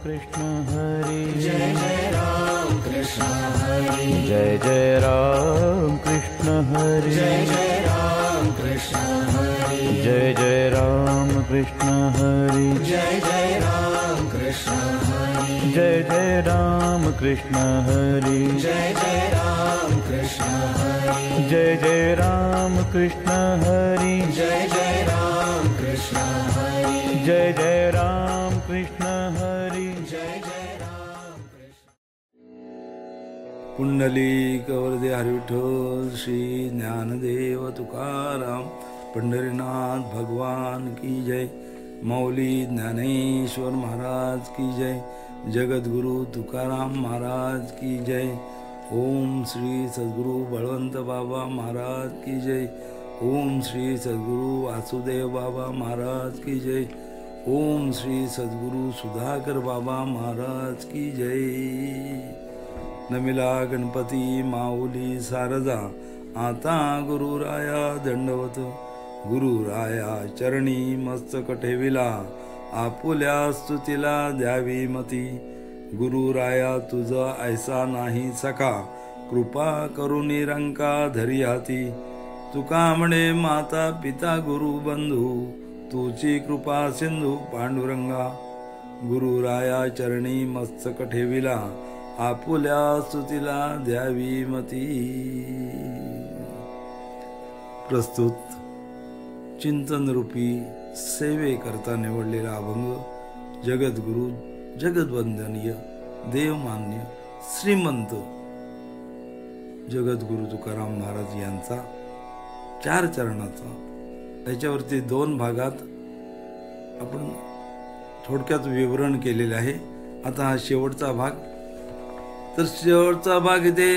कृष्ण हरि जय जय राम कृष्ण हरि जय जय राम कृष्ण हरि जय जय राम कृष्ण हरि जय जय राम कृष्ण हरि जय जय राम कृष्ण हरि जय जय राम कृष्ण हरि जय जय राम कृष्ण हरि जय जय राम कृष्ण हरि जय जय राम कृष्ण हरि जय जय राम कृष्ण हरि जय जय राम कृष्ण पुंडलिक वरदे हरिविठ्ठल श्री ज्ञानदेव तुकाराम पंढरीनाथ भगवान की जय मौली ज्ञानेश्वर महाराज की जय जगद्गुरु तुकाराम महाराज की जय ओम श्री सद्गुरु बळवंत बाबा महाराज की जय ओम श्री सद्गुरु वासुदेव बाबा महाराज की जय ओम श्री सद्गुरु सुधाकर बाबा महाराज की जय नमिला गणपती माऊली सारदा आता गुरुराया दंडवत गुरुराया चरणी मस्तक ठेविला आपुल्या स्तुतीला द्यावी मती गुरुराया तुझा ऐसा नाही सखा कृपा करून रंका धरी हाती तुका म्हणे माता पिता गुरु बंधू तुझी कृपा सिंधू पांडुरंगा गुरुराया चरणी मस्तक ठेविला आपुल्या स्तुतीला द्यावी मती प्रस्तुत चिंतन रूपी सेवे करता निवडलेला अभंग जगद्गुरु जगद्वंदनीय देवमान्य श्रीमंत जगद्गुरु तुकाराम महाराज यांचा 4 चरणाचा त्याच्यावरती 2 भागात आपण थोडक्यात विवरण केलेले आहे। आता हा शेवटचा भाग तर शेवटचा भाग इथे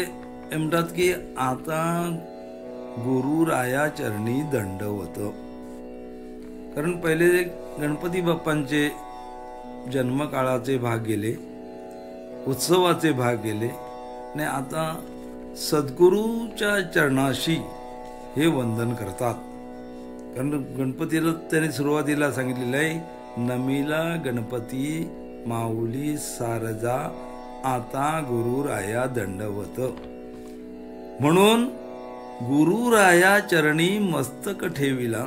म्हणतात की आता गुरुराया चरणी दंडवत कारण पहिले गणपती बाप्पांचे जन्मकाळाचे भाग गेले उत्सवाचे भाग गेले आणि आता सद्गुरूच्या चरणाशी हे वंदन करतात कारण गणपतीला त्यांनी सुरुवातीला सांगितलेलं आहे नमिला गणपती माऊली सारजा आता गुरुराया दंडवत म्हणून गुरुराया चरणी मस्तक ठेविला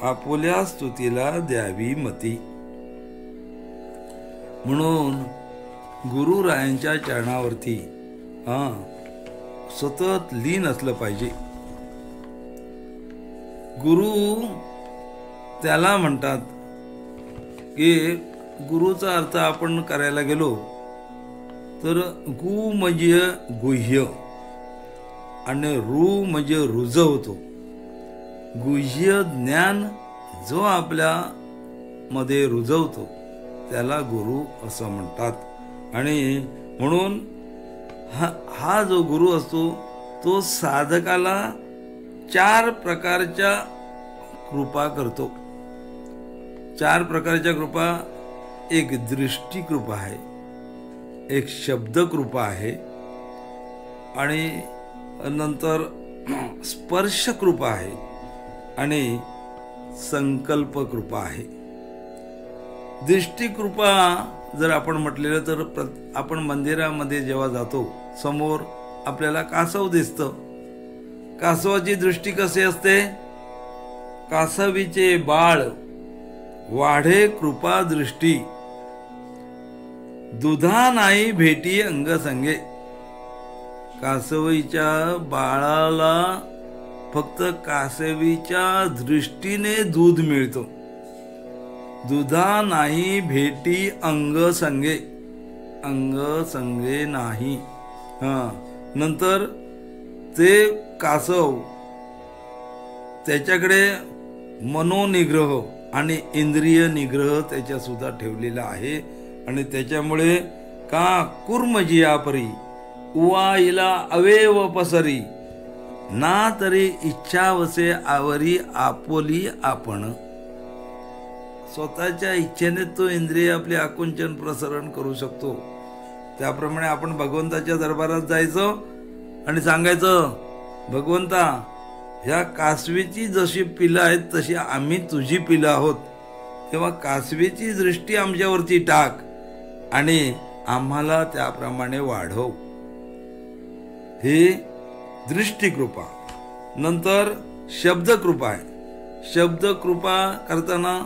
आपुल्या स्तुतीला द्यावी मती म्हणून गुरुरायांच्या चरणावरती सतत लीन असलं पाहिजे। गुरु त्याला म्हणतात की गुरुचा अर्थ आपण करायला गेलो तर गु म्हणजे गुह्य आणि रु म्हणजे रुजवतो गुह्य ज्ञान जो आपल्या मध्ये रुजवतो त्याला गुरु असं म्हणतात आणि म्हणून हा जो गुरु असतो तो साधकाला 4 प्रकारच्या कृपा करतो। 4 प्रकारच्या कृपा एक दृष्टी कृपा आहे एक शब्द कृपा आहे आणि नंतर स्पर्श कृपा आहे आणि संकल्प कृपा आहे। दृष्टी कृपा जर आपण म्हटलेलं तर आपण मंदिरामध्ये जेव्हा जातो समोर आपल्याला कासव दिसतं कासवाची दृष्टी कशी असते कासवीचे बाळ वाढे कृपा दृष्टी दुधा नाही भेटी अंग संगे कासवीच्या बाळाला फक्त कासवीच्या दृष्टीने दूध मिळतो दुधा नाही भेटी अंग संगे नाही नंतर ते कासव त्याच्याकडे मनोनिग्रह आणि इंद्रिय निग्रह त्याच्या सुद्धा ठेवलेला आहे आणि त्याच्यामुळे का कुर्मजिया परी उवाईला अवेव पसरी ना तरी इच्छावसे आवरी आपोली आपण स्वतःच्या इच्छेने तो इंद्रिय आपले आकुंचन प्रसरण करू शकतो। त्याप्रमाणे आपण भगवंताच्या दरबारात जायचं आणि सांगायचं भगवंता ह्या कासवीची जशी पिलं आहेत तशी आम्ही तुझी पिलं आहोत तेव्हा कासवेची दृष्टी आमच्यावरती टाक आणि आम्हाला त्याप्रमाणे वाढव. हे दृष्टिकृपा. नंतर शब्दकृपा आहे. शब्दकृपा करताना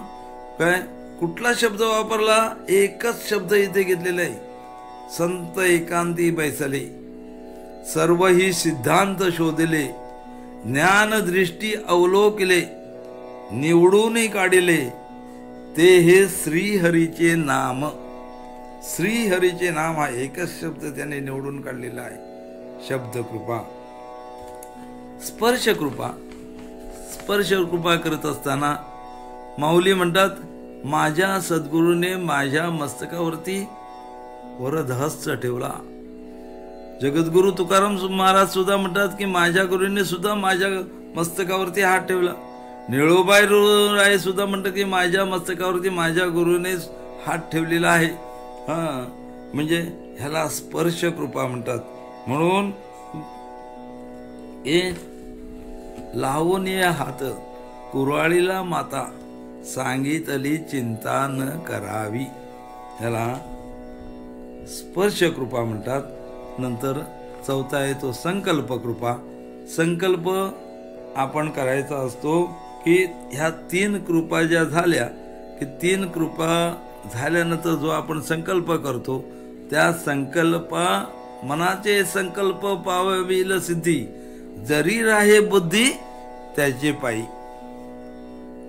काय कुठला शब्द वापरला? एकच शब्द इथे घेतलेला आहे. संत एकांती बैसले, सर्व ही सिद्धांत शोधले, ज्ञान दृष्टी अवलोकले, निवडून काढले, ते हे श्रीहरीचे नाम. श्रीहरीचे नाम हा एकच शब्द त्याने निवडून काढलेला आहे. शब्दकृपा. स्पर्शकृपा. स्पर्शकृपा करत असताना माऊली म्हणतात, माझ्या सद्गुरूने माझ्या मस्तकावरती वरदहस्त ठेवला. जगद्गुरु तुकाराम महाराज सुद्धा म्हणतात की माझ्या गुरुने सुद्धा माझ्या मस्तकावरती हात ठेवला. निळोबाई राय सुद्धा म्हणतात की माझ्या मस्तकावरती माझ्या गुरुने हात ठेवलेला आहे. म्हणजे ह्याला स्पर्श कृपा म्हणतात. म्हणून लावून ये हात कुऱ्हाडीला माता, सांगितली चिंता न करावी, ह्याला स्पर्श कृपा म्हणतात. नंतर चौथा आहे तो संकल्प कृपा. संकल्प आपण करायचा असतो की ह्या 3 कृपा ज्या झाल्या की 3 कृपा झाल्यानंतर जो आपण संकल्प करतो त्या संकल्पा मनाचे संकल्प पावविल सिद्धी, जरी राहे बुद्धी त्याचे पायी.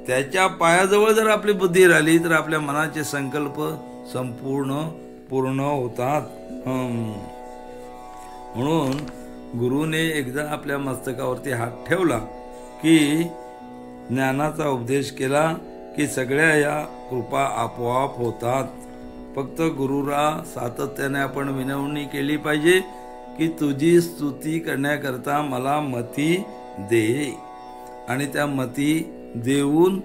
त्याच्या पायाजवळ जर आपली बुद्धी राहिली तर आपल्या मनाचे संकल्प पूर्ण होतात. म्हणून गुरुने एकदा आपल्या मस्तकावरती हात ठेवला की ज्ञानाचा उपदेश केला की सगळ्या या कृपा आपोआप होतात. फक्त गुरुला सातत्याने आपण विनवणी केली पाहिजे की तुझी स्तुती करण्याकरता मला मती दे. आणि त्या मती देऊन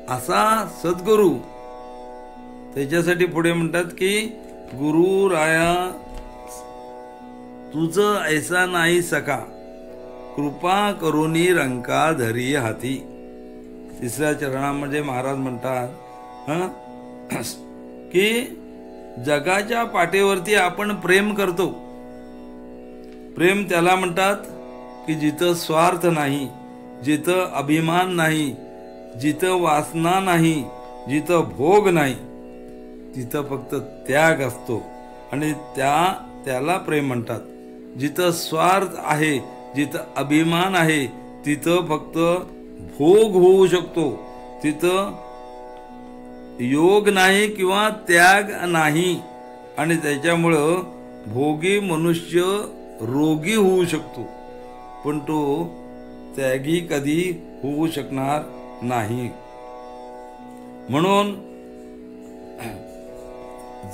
असा सद्गुरू त्याच्यासाठी पुढे म्हणतात की गुरु राया तुझं ऐसा नाही सका, कृपा करुनी रंका धरी हाती. 3ऱ्या चरणामध्ये महाराज म्हणतात की जगाच्या पाठीवरती आपण प्रेम करतो. प्रेम त्याला म्हणतात की जिथं स्वार्थ नाही, जिथं अभिमान नाही, जिथं वासना नाही, जिथं भोग नाही, तिथं फक्त त्याग असतो आणि त्याला प्रेम म्हणतात. जिथं स्वार्थ आहे, जिथं अभिमान आहे, तिथं फक्त भोग होऊ शकतो, तिथं योग नाही किंवा त्याग नाही. आणि त्याच्यामुळं भोगी मनुष्य रोगी होऊ शकतो, पण तो त्यागी कधी होऊ शकणार नाही. म्हणून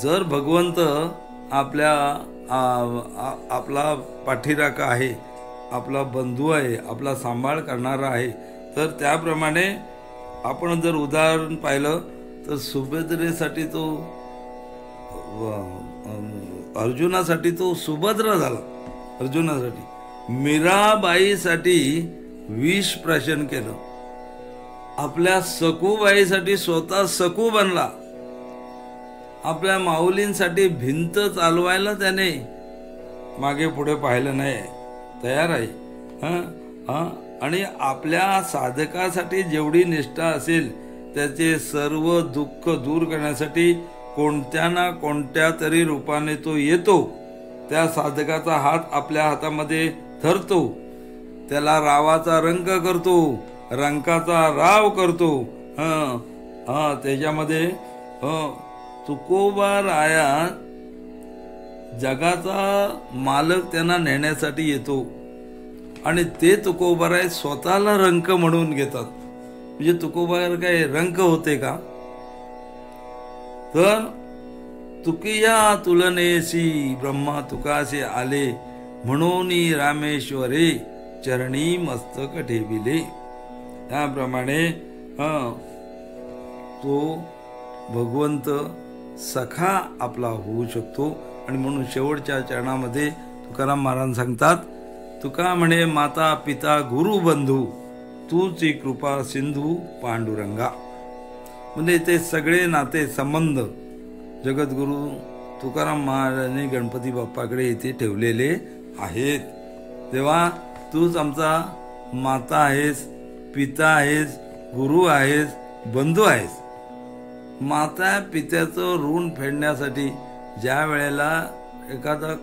जर भगवंत आपला पाठीराखा आहे, आपला बंधू आहे, आपला सांभाळ करणारा आहे, तर त्याप्रमाणे आपण जर उदाहरण पाहिलं तर सुभद्रेसाठी तो अर्जुनासाठी तो सुभद्रा झाला. अर्जुनासाठी मीराबाईसाठी विष प्राशन केलं. आपल्या सकूबाईसाठी स्वतः सकू बनला. आपल्या माऊलींसाठी भिंत चालवायला त्याने मागे पुढे पाहिलं नाही, तयार आहे. आणि आपल्या साधकासाठी जेवढी निष्ठा असेल त्याचे सर्व दुःख दूर करण्यासाठी कोणत्या ना कोणत्या तरी रूपाने तो येतो. त्या साधकाचा हात आपल्या हातामध्ये धरतो, त्याला रावाचा रंग करतो, रंकाचा राव करतो. त्याच्यामध्ये तुकोबा राया जगाचा मालक त्यांना नेण्यासाठी येतो आणि ते तुकोबाराय स्वतःला रंक म्हणून घेतात. म्हणजे तुकोबार काय रंक होते का? तर तुकिया तुलनेसी ब्रह्मा तुकासे आले, म्हणून रामेश्वरे चरणी मस्तक ठेविले. त्याप्रमाणे तो भगवंत सखा आपला होऊ शकतो. आणि म्हणून शेवटच्या चरणामध्ये तुकाराम महाराज सांगतात, तुका म्हणे माता पिता गुरु बंधू, तूची कृपा सिंधू पांडुरंगा. म्हणजे ते सगळे नाते संबंध जगद्गुरु तुकाराम महाराजांनी गणपती बाप्पाकडे इथे ठेवलेले आहेत. तेव्हा तूच आमचा माता आहेस, पिता आहेस, गुरु आहेस, बंधू आहेस. माता पित्याचं ऋण फेडण्यासाठी ज्या वेळेला एखादा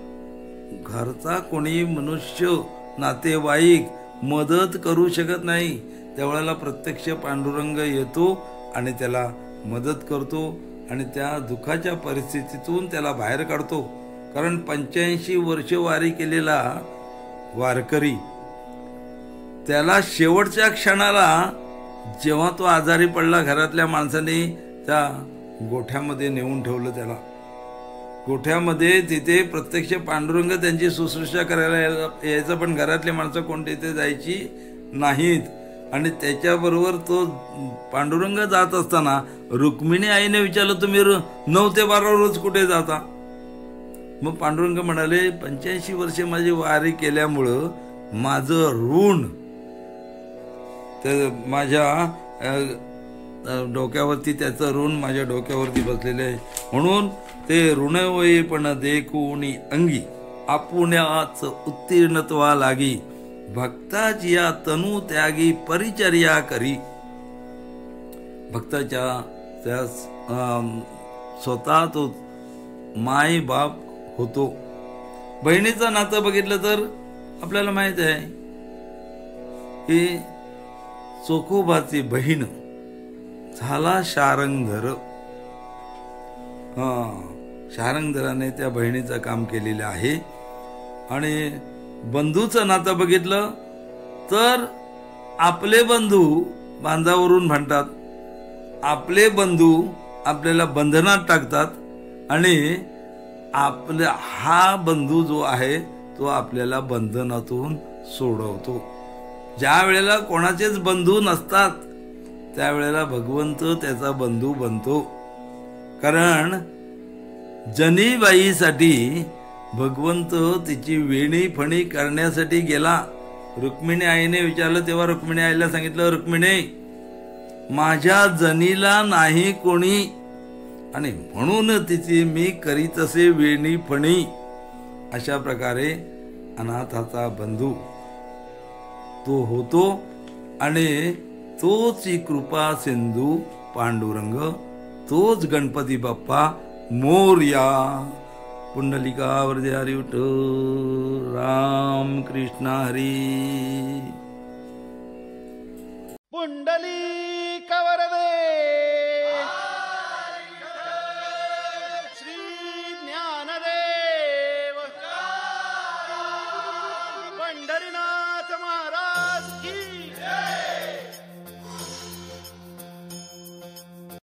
घरचा कोणी मनुष्य नातेवाईक मदत करू शकत नाही, त्यावेळेला प्रत्यक्ष पांडुरंग येतो आणि त्याला मदत करतो आणि त्या दुःखाच्या परिस्थितीतून त्याला बाहेर काढतो. कारण 85 वर्ष वारी केलेला वारकरी त्याला शेवटच्या क्षणाला जेव्हा तो आजारी पडला, घरातल्या माणसाने त्या गोठ्यामध्ये नेऊन ठेवलं. त्याला गोठ्यामध्ये तिथे प्रत्यक्ष पांडुरंग त्यांची शुश्रूषा करायला यायचं, पण घरातली माणसं कोणती तिथे जायची नाहीत. आणि त्याच्याबरोबर तो पांडुरंग जात असताना रुक्मिणी आईने विचारलं, तुम्ही 9 ते 12 रोज कुठे जाता? मग पांडुरंग म्हणाले, 85 वर्षे माझी वारी केल्यामुळं माझं ऋण तर माझ्या डोक्यावरती, त्याचं ऋण माझ्या डोक्यावरती बसलेलं आहे. म्हणून ते ऋणवये पण देखुनी अंगी, आपुण्याच उत्तीर्णत्वा लागी, भक्ताची या तनु त्यागी परिचर्या करी. भक्ताच्या त्या स्वतः तो माय बाप होतो. बहिणीचं नातं बघितलं तर आपल्याला माहित आहे की चोखोबाची बहीण झाला शारंगधर. शारंगधराने त्या बहिणीचं काम केलेलं आहे. आणि बंधूचं नातं बघितलं तर आपले बंधू बांधावरून भांडतात, आपले बंधू आपल्याला बंधनात टाकतात आणि आपला हा बंधू जो आहे तो आपल्याला बंधनातून सोडवतो. ज्या वेळेला कोणाचेच बंधू नसतात त्यावेळेला भगवंत त्याचा बंधू बनतो. कारण जनीबाईसाठी भगवंत तिची वेणी फणी करण्यासाठी गेला. रुक्मिणी आईने विचारलं तेव्हा रुक्मिणी आईला सांगितलं, रुक्मिणी माझ्या जनीला नाही कोणी आणि म्हणून तिची मी करीत असे वेणी फणी. अशा प्रकारे अनाथाचा बंधू तो होतो आणि तोच कृपा सिंधू पांडुरंग, तोच गणपती बाप्पा मोरया. पुंडलिकावरती हरी विठ्ठल, राम कृष्ण हरी. पुंडलिक वरदे